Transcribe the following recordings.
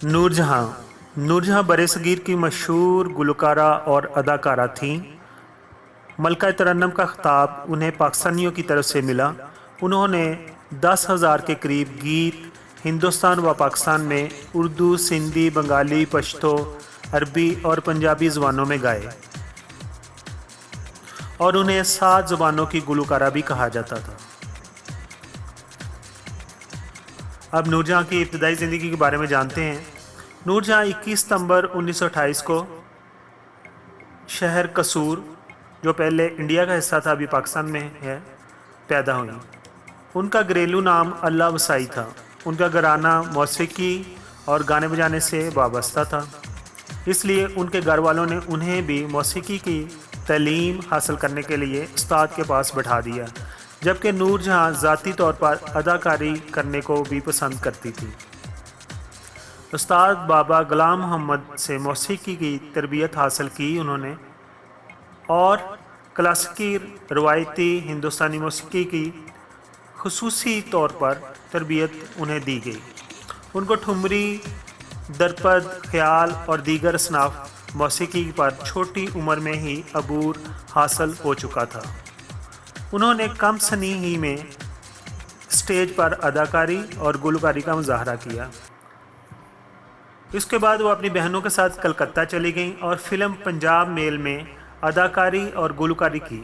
नूरजहाँ नूरजहाँ बरसगीर की मशहूर गुलकारा और अदाकारा थीं। मलका तरन्नम का खिताब उन्हें पाकिस्तानियों की तरफ से मिला। उन्होंने 10,000 के करीब गीत हिंदुस्तान व पाकिस्तान में उर्दू, सिंधी, बंगाली, पश्तो, अरबी और पंजाबी ज़बानों में गाए और उन्हें 7 ज़बानों की गुलकारा भी कहा जाता था। अब नूरजहाँ की इब्तदाई ज़िंदगी के बारे में जानते हैं। नूरजहाँ 21 सितंबर 1928 को शहर कसूर, जो पहले इंडिया का हिस्सा था अभी पाकिस्तान में है, पैदा हुई। उनका घरेलू नाम अल्लाह वसाई था। उनका घराना मौसीकी और गाने बजाने से वाबस्ता था, इसलिए उनके घर वालों ने उन्हें भी मौसीकी की तालीम हासिल करने के लिए उस्ताद के पास बैठा दिया, जबकि नूरजहाँ ज़ाती तौर पर अदाकारी करने को भी पसंद करती थी। उस्ताद बाबा गुलाम मोहम्मद से मौसीकी की तरबियत हासिल की उन्होंने और क्लासिकी रवायती हिंदुस्तानी मौसीकी की खुसूसी तौर पर तरबियत उन्हें दी गई। उनको ठुमरी, दरपद, ख्याल और दीगर असनाफ मौसीकी पर छोटी उम्र में ही अबूर हासिल हो चुका था। उन्होंने कम सनी ही में स्टेज पर अदाकारी और गुलकारी का मुजाहरा किया। इसके बाद वो अपनी बहनों के साथ कलकत्ता चली गईं और फिल्म पंजाब मेल में अदाकारी और गुलकारी की।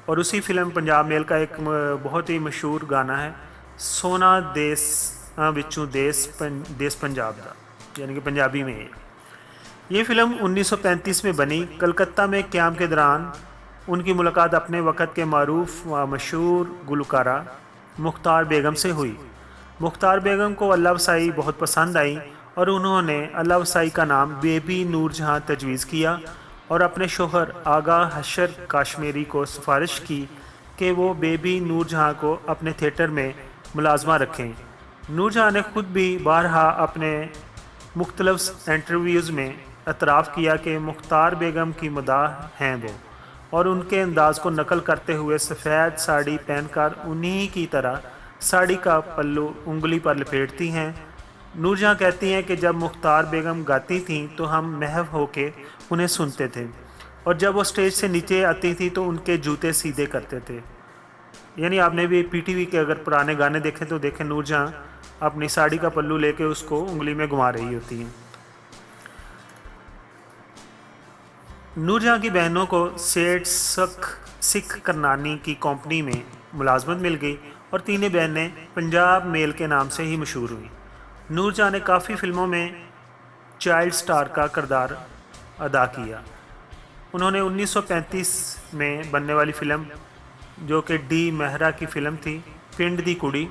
और उसी फिल्म पंजाब मेल का एक बहुत ही मशहूर गाना है, सोना देस विचों देस पंजाब दा, यानी कि पंजाबी में है। ये फिल्म 1935 में बनी। कलकत्ता में क़याम के दौरान उनकी मुलाकात अपने वक़्त के मारूफ व मशहूर गुलकारा मुख्तार बेगम से हुई। मुख्तार बेगम को अल्लाह वसाई बहुत पसंद आई और उन्होंने अल्लाह वसाई का नाम बेबी नूरजहाँ तजवीज़ किया और अपने शोहर आगा हशर काश्मीरी को सिफारिश की कि वो बेबी नूरजहाँ को अपने थिएटर में मुलाजमा रखें। नूरजहाँ ने ख़ुद भी बारहा अपने मुख्तलिफ इंटरव्यूज़ में एतराफ़ किया कि मुख्तार बेगम की मदाह हैं वो, और उनके अंदाज़ को नकल करते हुए सफ़ेद साड़ी पहनकर उन्हीं की तरह साड़ी का पल्लू उंगली पर लपेटती हैं। नूरजहाँ कहती हैं कि जब मुख्तार बेगम गाती थीं तो हम महव होके उन्हें सुनते थे, और जब वो स्टेज से नीचे आती थी तो उनके जूते सीधे करते थे। यानी आपने भी पीटीवी के अगर पुराने गाने देखें तो देखें, नूरजहाँ अपनी साड़ी का पल्लू लेके उसको उंगली में घुमा रही होती हैं। नूरजहाँ की बहनों को सेठ सिख करनानी की कंपनी में मुलाजमत मिल गई और तीनों बहनें पंजाब मेल के नाम से ही मशहूर हुई। नूरजहाँ ने काफ़ी फ़िल्मों में चाइल्ड स्टार का किरदार अदा किया। उन्होंने 1935 में बनने वाली फ़िल्म, जो कि डी मेहरा की फ़िल्म थी, पिंड दी कुड़ी,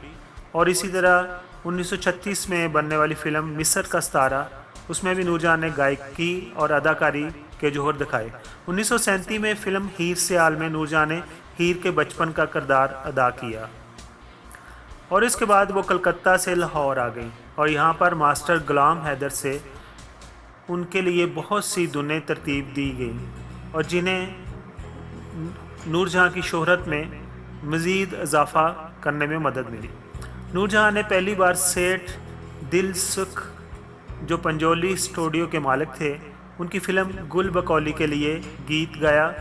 और इसी तरह 1936 में बनने वाली फ़िल्म मिस्र का सितारा, उसमें भी नूरजहाँ ने गायकी और अदाकारी के जोहर दिखाए। 1937 में फ़िल्म हीर सियाल में नूरजहाँ ने हीर के बचपन का किरदार अदा किया और इसके बाद वो कलकत्ता से लाहौर आ गई और यहाँ पर मास्टर गुलाम हैदर से उनके लिए बहुत सी धुनें तरतीब दी गई और जिन्हें नूरजहाँ की शोहरत में मज़ीद इजाफ़ा करने में मदद मिली। नूरजहाँ ने पहली बार सेठ दिल सुख, जो पंजोली स्टूडियो के मालिक थे, उनकी फ़िल्म गुल बकौली के लिए गीत गाया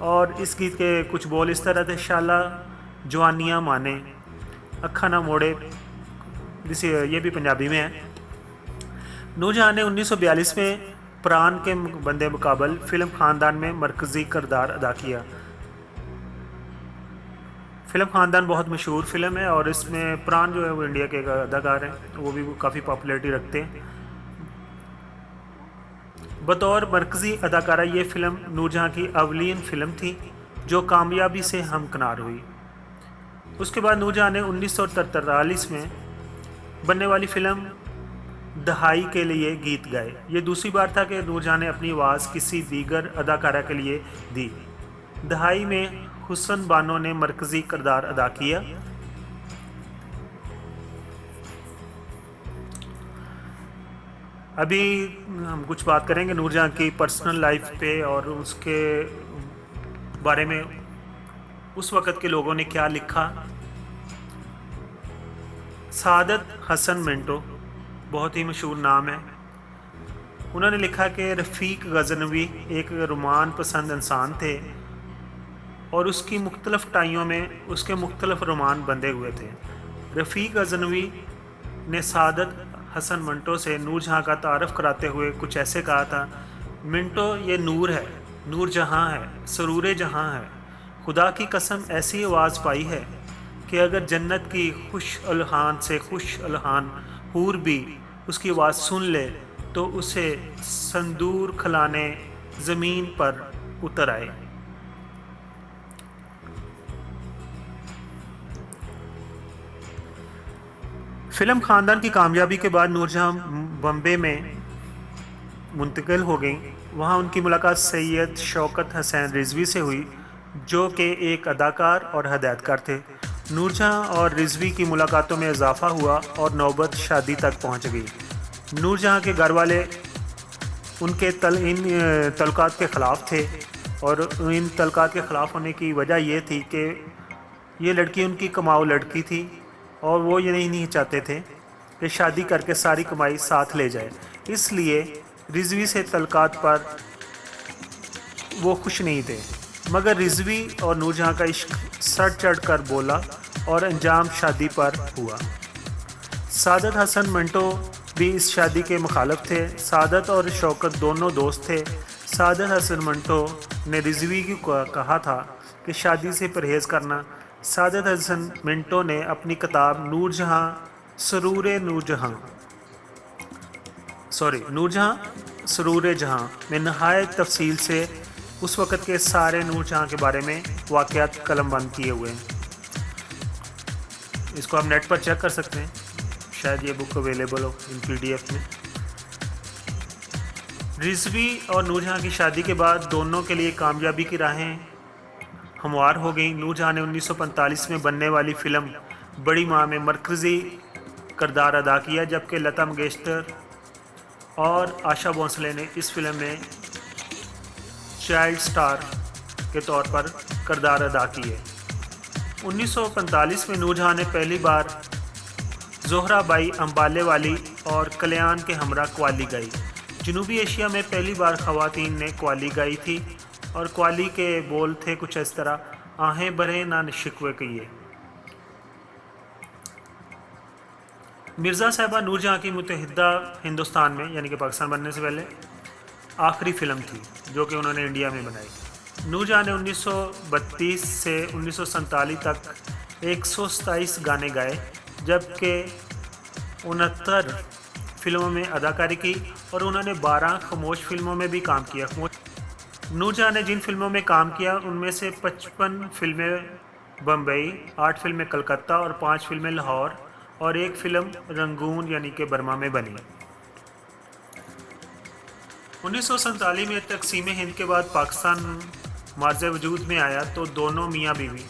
और इस गीत के कुछ बोल इस तरह थे, शाला जवानियाँ माने, अखा ना मोड़े, ये भी पंजाबी में है। नूरजहाँ ने 1942 में प्राण के बंदे मुकाबल फ़िल्म ख़ानदान में मरकज़ी किरदार अदा किया। फ़िल्म ख़ानदान बहुत मशहूर फ़िल्म है और इसमें प्राण जो है वो इंडिया के अदाकार हैं, वो भी काफ़ी पॉपुलैरिटी रखते हैं। बतौर मरकज़ी अदाकारा ये फ़िल्म नूरजहाँ की अवलीन फ़िल्म थी जो कामयाबी से हमकिनार हुई। उसके बाद नूरजहाँ ने 1943 में बनने वाली फ़िल्म दहाई के लिए गीत गाए। ये दूसरी बार था कि नूरजहाँ ने अपनी आवाज़ किसी दीगर अदाकारा के लिए दी। दहाई में हुसन बानो ने मरकज़ी किरदार अदा किया। अभी हम कुछ बात करेंगे नूरजहाँ की पर्सनल लाइफ पे और उसके बारे में, उस वक़्त के लोगों ने क्या लिखा। सादत हसन मिंटो बहुत ही मशहूर नाम है। उन्होंने लिखा कि रफ़ीक गज़नवी एक रोमान पसंद इंसान थे और उसकी मुख्तलिफ़ टाइयों में उसके मुख्तलिफ़ रोमान बंधे हुए थे। रफ़ीक गज़नवी ने सादत हसन मंटो से नूरजहाँ का तारफ़ कराते हुए कुछ ऐसे कहा था, मिंटो ये नूर है, नूर जहाँ है, सरूर जहाँ है। खुदा की कसम ऐसी आवाज़ पाई है कि अगर जन्नत की खुश अलहान से खुश अलहान हूर भी उसकी आवाज़ सुन ले तो उसे संदूर खिलाने ज़मीन पर उतर आए। फिल्म ख़ानदान की कामयाबी के बाद नूरजहाँ बम्बे में मुंतकिल हो गई। वहाँ उनकी मुलाकात सैयद शौकत हसैन रिजवी से हुई, जो कि एक अदाकार और हदायतकार थे। नूरजहाँ और रिजवी की मुलाकातों में इजाफा हुआ और नौबत शादी तक पहुँच गई। नूरजहाँ के घर वाले उनके इन तल्लुकात के ख़िलाफ़ थे और इन तल्लुकात के ख़िलाफ़ होने की वजह ये थी कि ये लड़की उनकी कमाऊ लड़की थी और वो ये नहीं चाहते थे कि शादी करके सारी कमाई साथ ले जाए। इसलिए रिजवी से तल्लुकात पर वो खुश नहीं थे, मगर रिजवी और नूरजहाँ का इश्क सर चढ़ कर बोला और अंजाम शादी पर हुआ। सादत हसन मंटो भी इस शादी के मुखालिफ थे। सादत और शौकत दोनों दोस्त थे। सादत हसन मंटो ने रिजवी को कहा था कि शादी से परहेज़ करना। सादत हसन मिंटो ने अपनी किताब नूरजहाँ सरूर जहाँ में नहायत तफसील से उस वक़्त के सारे नूरजहाँ के बारे में वाक़यात कलमबंद किए हुए हैं। इसको आप नेट पर चेक कर सकते हैं, शायद ये बुक अवेलेबल हो इन PDF में। रिजवी और नूरजहाँ की शादी के बाद दोनों के लिए कामयाबी की राहें हमवार हो गई। नूरजहाँ ने 1945 में बनने वाली फ़िल्म बड़ी माँ में मरकज़ी किरदार अदा किया, जबकि लता मंगेशकर और आशा भोंसले ने इस फिल्म में चाइल्ड स्टार के तौर पर किरदार अदा किए। 1945 में नूरजहाँ ने पहली बार ज़ोहराबाई अम्बाले वाली और कल्याण के हमरा कव्वाली गाई। जनूबी एशिया में पहली बार ख़वातीन ने कव्वाली गाई थी और कव्वाली के बोल थे कुछ इस तरह, आहें भरे ना शिकवे कहिए। मिर्ज़ा साहिबा नूरजहाँ की मुत्तहिदा हिंदुस्तान में यानी कि पाकिस्तान बनने से पहले आखिरी फ़िल्म थी जो कि उन्होंने इंडिया में बनाई। नूरजहाँ ने 1932 से 1947 तक 127 गाने गाए, जबकि 69 फिल्मों में अदाकारी की और उन्होंने 12 खामोश फिल्मों में भी काम किया। नूरजहाँ ने जिन फिल्मों में काम किया उनमें से 55 फिल्में बम्बई, 8 फिल्में कलकत्ता और 5 फिल्में लाहौर और 1 फिल्म रंगून यानी कि बर्मा में बनी। 1947 में तकसीम हिंद के बाद पाकिस्तान मार्ज़ वजूद में आया तो दोनों मियाँ बीवी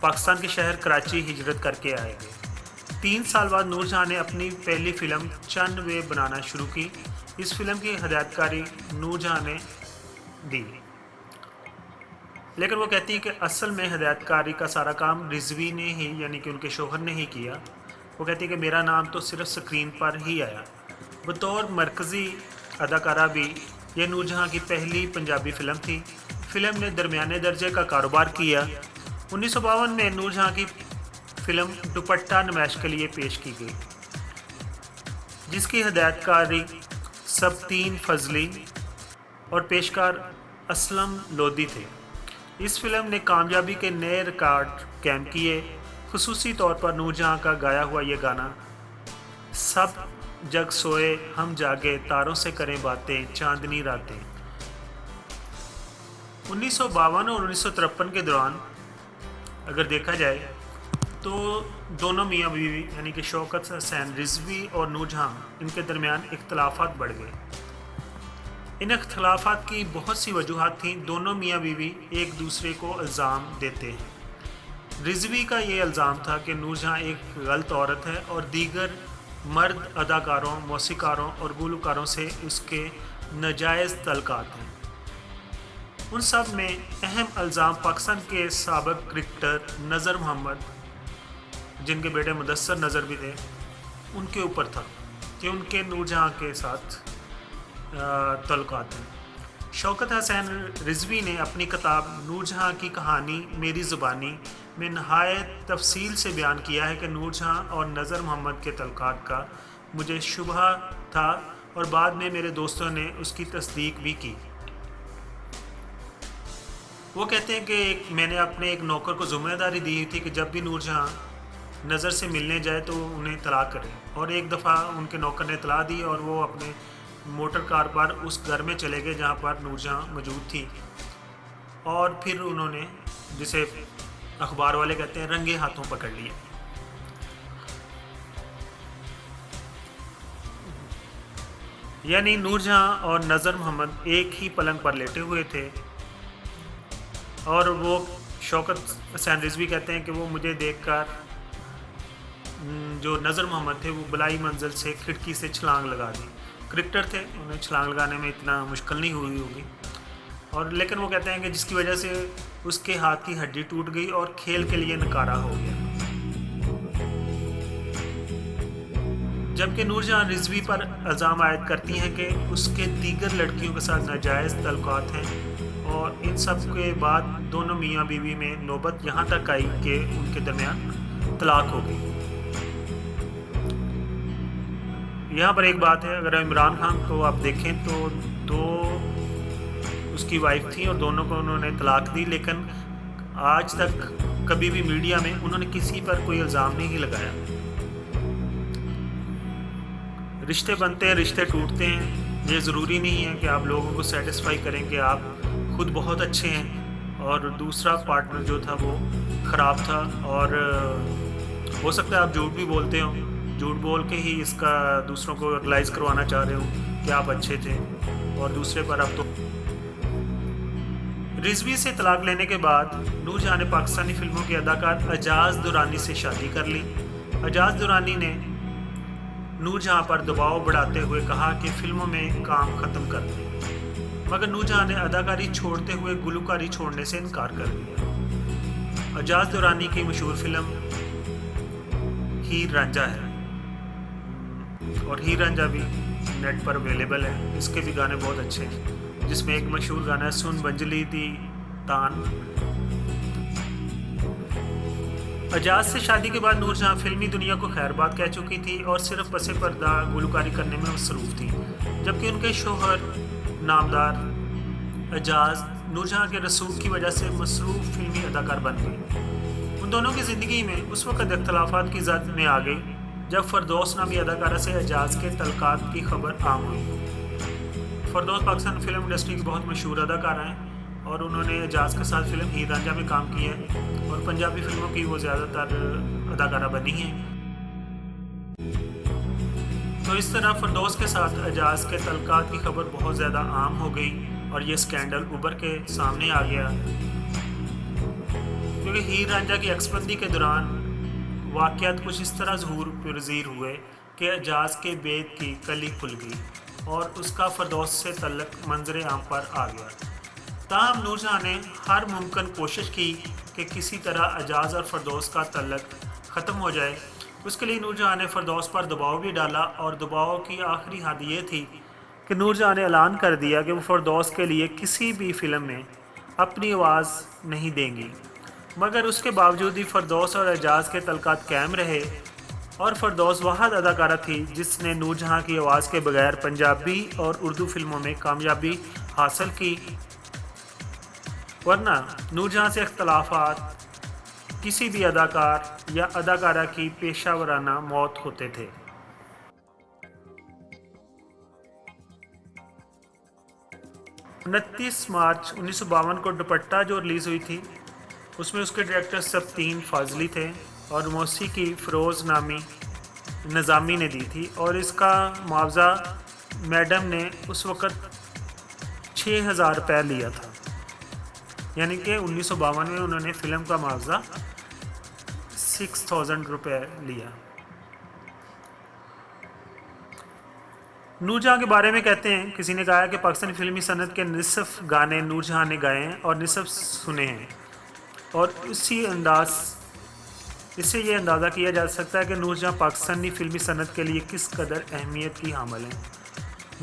पाकिस्तान के शहर कराची हिजरत करके आए गए। 3 साल बाद नूरजहाँ ने अपनी पहली फ़िल्म चंद वे बनाना शुरू की। इस फिल्म की हदायतकारी नूरजहाँ ने दी, लेकिन वो कहती है कि असल में हदायतकारी का सारा काम रिजवी ने ही यानी कि उनके शोहर ने ही किया। वो कहती है कि मेरा नाम तो सिर्फ स्क्रीन पर ही आया। बतौर मरकज़ी अदाकारा भी यह नूरजहाँ की पहली पंजाबी फ़िल्म थी। फ़िल्म ने दरमियाने दर्जे का कारोबार किया। 1952 में नूरजहाँ की फ़िल्म दुपट्टा नुमाइश के लिए पेश की गई, जिसकी हदायतकारी सबतीन फजली और पेशकार असलम लोधी थे। इस फिल्म ने कामयाबी के नए रिकॉर्ड कायम किए। खुसूसी तौर पर नूरजहाँ का गाया हुआ ये गाना, सब जग सोए हम जागे तारों से करें बातें चांदनी रातें, 1952 और 1953 के दौरान अगर देखा जाए तो दोनों मियाँ बीवी यानी कि शौकत हसैन रिजवी और नूरजहाँ इनके दरमियान इख्तलाफात बढ़ गए। इन इख्तलाफात की बहुत सी वजूहात थीं। दोनों मियाँ बीवी एक दूसरे को इल्ज़ाम देते हैं। रिजवी का ये इल्ज़ाम था कि नूरजहाँ एक गलत औरत है और दीगर मर्द अदाकारों, मौसीकारों और गुलकारों से उसके नाजायज़ तल्लुकात हैं। उन सब में अहम इल्ज़ाम पाकिस्तान के साबिक़ क्रिकेटर नज़र मोहम्मद, जिनके बेटे मुदस्सर नज़र भी थे, उनके ऊपर था। कि उनके नूरजहाँ के साथ तल्लुकात हैं। शौकत हसन रिजवी ने अपनी किताब नूरजहाँ की कहानी मेरी ज़ुबानी में नहायत तफसील से बयान किया है कि नूरजहाँ और नज़र मोहम्मद के तल्लुकात का मुझे शुबहा था और बाद में मेरे दोस्तों ने उसकी तस्दीक भी की। वो कहते हैं कि मैंने अपने एक नौकर को ज़िम्मेदारी दी थी कि जब भी नूरजहाँ नज़र से मिलने जाए तो उन्हें तला करें, और एक दफ़ा उनके नौकर ने तला दी और वो अपने मोटर कार पर उस घर में चले गए जहाँ पर नूरजहाँ मौजूद थी, और फिर उन्होंने, जिसे अखबार वाले कहते हैं, रंगे हाथों पकड़ लिए। यानी नूरजहाँ और नज़र मोहम्मद एक ही पलंग पर लेटे हुए थे, और वो शौकत हसन रिजवी कहते हैं कि वो मुझे देखकर जो नज़र मोहम्मद थे वो बलाई मंजिल से खिड़की से छलांग लगा दी। क्रिकेटर थे, उन्हें छलांग लगाने में इतना मुश्किल नहीं हुई होगी, और लेकिन वो कहते हैं कि जिसकी वजह से उसके हाथ की हड्डी टूट गई और खेल के लिए नकारा हो गया। जबकि नूरजहाँ रिजवी पर इल्ज़ाम आयद करती हैं कि उसके दीगर लड़कियों के साथ नाजायज़ तल्लुकात हैं, और इन सब के बाद दोनों मियाँ बीवी में नौबत यहाँ तक आई कि उनके दरमियान तलाक हो गई। यहाँ पर एक बात है, अगर इमरान खान को आप देखें तो दो उसकी वाइफ थी और दोनों को उन्होंने तलाक दी, लेकिन आज तक कभी भी मीडिया में उन्होंने किसी पर कोई इल्ज़ाम नहीं लगाया। रिश्ते बनते हैं, रिश्ते टूटते हैं, ये ज़रूरी नहीं है कि आप लोगों को सेटिस्फाई करें कि आप खुद बहुत अच्छे हैं और दूसरा पार्टनर जो था वो ख़राब था, और हो सकता है आप झूठ भी बोलते हो, झूठ बोल के ही इसका दूसरों को रियलाइज़ करवाना चाह रहे हो कि आप अच्छे थे, और दूसरे पर आप तो। रिजवी से तलाक लेने के बाद नूरजहाँ ने पाकिस्तानी फिल्मों के अदाकार एजाज दुरानी से शादी कर ली। एजाज दुरानी ने नूरजहाँ पर दबाव बढ़ाते हुए कहा कि फिल्मों में काम ख़त्म कर दें, मगर नूरजहाँ ने अदाकारी छोड़ते हुए गुलकारी छोड़ने से इनकार कर दिया। एजाज दुरानी की मशहूर फिल्म हीर रांझा है, और हीर रांझा भी नेट पर अवेलेबल है। इसके भी गाने बहुत अच्छे हैं, जिसमें एक मशहूर गाना है सुन बंजली दी तान। एजाज से शादी के बाद नूरजहाँ फिल्मी दुनिया को खैरबाद कह चुकी थी और सिर्फ बसे पर्दा गुलकारी करने में मसरूफ़ थी, जबकि उनके शोहर नामदार एजाज नूरजहाँ के रसूख की वजह से मसरूफ़ फिल्मी अदाकार बन गए। उन दोनों की ज़िंदगी में उस वक़्त इख्तलाफात की ज़द में आ गई जब फरदौस नामी अदाकारा से एजाज के तल्लुकात की खबर आम हुई। फरदौस पाकिस्तान फिल्म इंडस्ट्री की बहुत मशहूर अदाकारा हैं, और उन्होंने एजाज के साथ फिल्म हीर रांझा में काम किया है, और पंजाबी फिल्मों की वो ज़्यादातर अदाकारा बनी हैं। तो इस तरह फरदौस के साथ एजाज के तल्लुकात की खबर बहुत ज़्यादा आम हो गई, और ये स्कैंडल उभर के सामने आ गया, क्योंकि हीर रांझा की अक्सबंदी के दौरान वाक़यात कुछ इस तरह ज़हूर पज़ीर हुए कि एजाज के बेत की कली खुल गई और उसका फरदौस से तल्लक मंजर आम पर आ गया। ताहम नूरजहाँ ने हर मुमकिन कोशिश की कि किसी तरह एजाज और फरदौस का तल्लक ख़त्म हो जाए। उसके लिए नूरजहाँ ने फरदौस पर दबाव भी डाला, और दबाव की आखिरी हद ये थी कि नूरजहाँ ने ऐलान कर दिया कि वो फरदौस के लिए किसी भी फिल्म में अपनी आवाज़ नहीं देंगी, मगर उसके बावजूद ही फरदौस और एजाज के तल्लुकात कायम रहे, और फरदौस वाहद अदाकारा थी जिसने नूरजहाँ की आवाज़ के बगैर पंजाबी और उर्दू फिल्मों में कामयाबी हासिल की, वरना नूरजहाँ से इख्तलाफात किसी भी अदाकार या अदाकारा की पेशा वराना मौत होते थे। 29 मार्च 1952 को दुपट्टा जो रिलीज़ हुई थी, उसमें उसके डायरेक्टर सबतीन फाजली थे और मौसीकी फ़िरोज़ नामी निज़ामी ने दी थी, और इसका मुआवजा मैडम ने उस वक़्त 6,000 रुपये लिया था। यानी कि 1952 में उन्होंने फ़िल्म का मुआवजा 6,000 रुपये लिया। नूरजहाँ के बारे में कहते हैं, किसी ने कहा कि पाकिस्तानी फिल्मी सनत के निसफ़ गाने नूरजहाँ ने गाए हैं और निसफ़ सुने हैं, और इससे ये अंदाज़ा किया जा सकता है कि नूरजहाँ पाकिस्तानी फिल्मी सनत के लिए किस कदर अहमियत की हामिल हैं।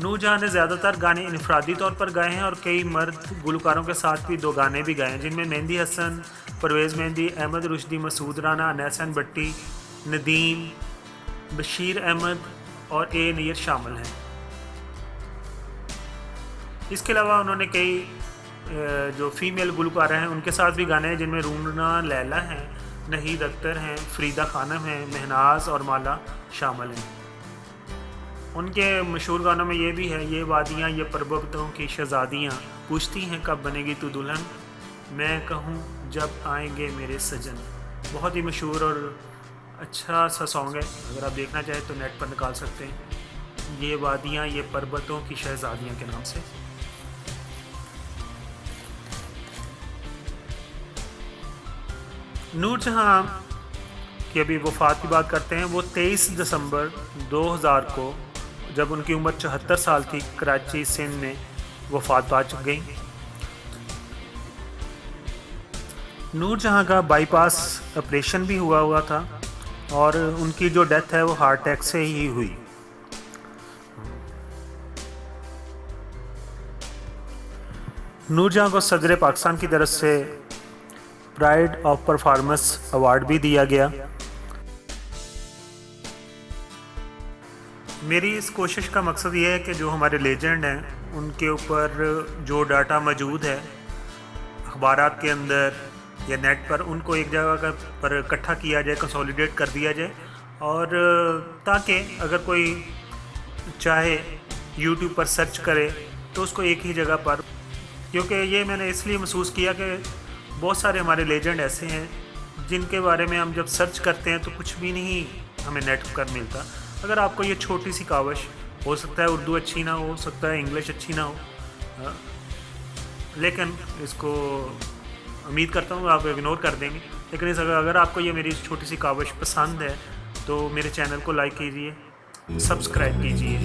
नूरजहाँ ने ज़्यादातर गाने इनफरादी तौर पर गाए हैं और कई मर्द गुलकारों के साथ भी 2 गाने भी गाए हैं, जिनमें मेहंदी हसन, परवेज़ मेहंदी, अहमद रुश्दी, मसूद राना, अनैसन भट्टी, नदीम, बशीर अहमद और ए नीर शामिल हैं। इसके अलावा उन्होंने कई जो फीमेल गुलकार हैं उनके साथ भी गाने हैं, जिनमें रूना लैला हैं, नहीद अख्तर हैं, फरीदा खानम हैं, महनाज और माला शामिल हैं। उनके मशहूर गानों में ये भी है, ये वादियाँ ये पर्वतों की शहज़ादियाँ, पूछती हैं कब बनेगी तू दुल्हन, मैं कहूँ जब आएंगे मेरे सजन। बहुत ही मशहूर और अच्छा सा सॉन्ग है, अगर आप देखना चाहें तो नेट पर निकाल सकते हैं, ये वादियाँ ये पर्वतों की शहज़ादियाँ के नाम से। नूरजहाँ की अभी वफ़ात की बात करते हैं। वो 23 दिसंबर 2000 को, जब उनकी उम्र 74 साल थी, कराची सिंध में वफ़ात पा गई। नूरजहाँ का बाईपास ऑपरेशन भी हुआ था और उनकी जो डेथ है वो हार्ट अटैक से ही हुई। नूरजहाँ को सदर पाकिस्तान की तरफ से प्राइड ऑफ परफॉर्मेंस अवार्ड भी दिया गया। मेरी इस कोशिश का मकसद ये है कि जो हमारे लेजेंड हैं उनके ऊपर जो डाटा मौजूद है अखबारात के अंदर या नेट पर, उनको एक जगह पर इकट्ठा किया जाए, कंसोलिडेट कर दिया जाए, और ताकि अगर कोई चाहे यूट्यूब पर सर्च करे तो उसको एक ही जगह पर, क्योंकि ये मैंने इसलिए महसूस किया कि बहुत सारे हमारे लेजेंड ऐसे हैं जिनके बारे में हम जब सर्च करते हैं तो कुछ भी नहीं हमें नेट पर मिलता। अगर आपको ये छोटी सी कावश, हो सकता है उर्दू अच्छी ना हो सकता है इंग्लिश अच्छी ना हो, लेकिन इसको उम्मीद करता हूँ आप इग्नोर कर देंगे, लेकिन अगर आपको ये मेरी छोटी सी कावश पसंद है तो मेरे चैनल को लाइक कीजिए, सब्सक्राइब कीजिए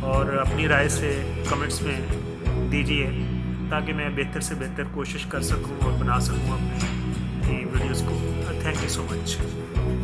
और अपनी राय से कमेंट्स में दीजिए, ताकि मैं बेहतर से बेहतर कोशिश कर सकूं और बना सकूं अपने वीडियोस को। Thank you so much.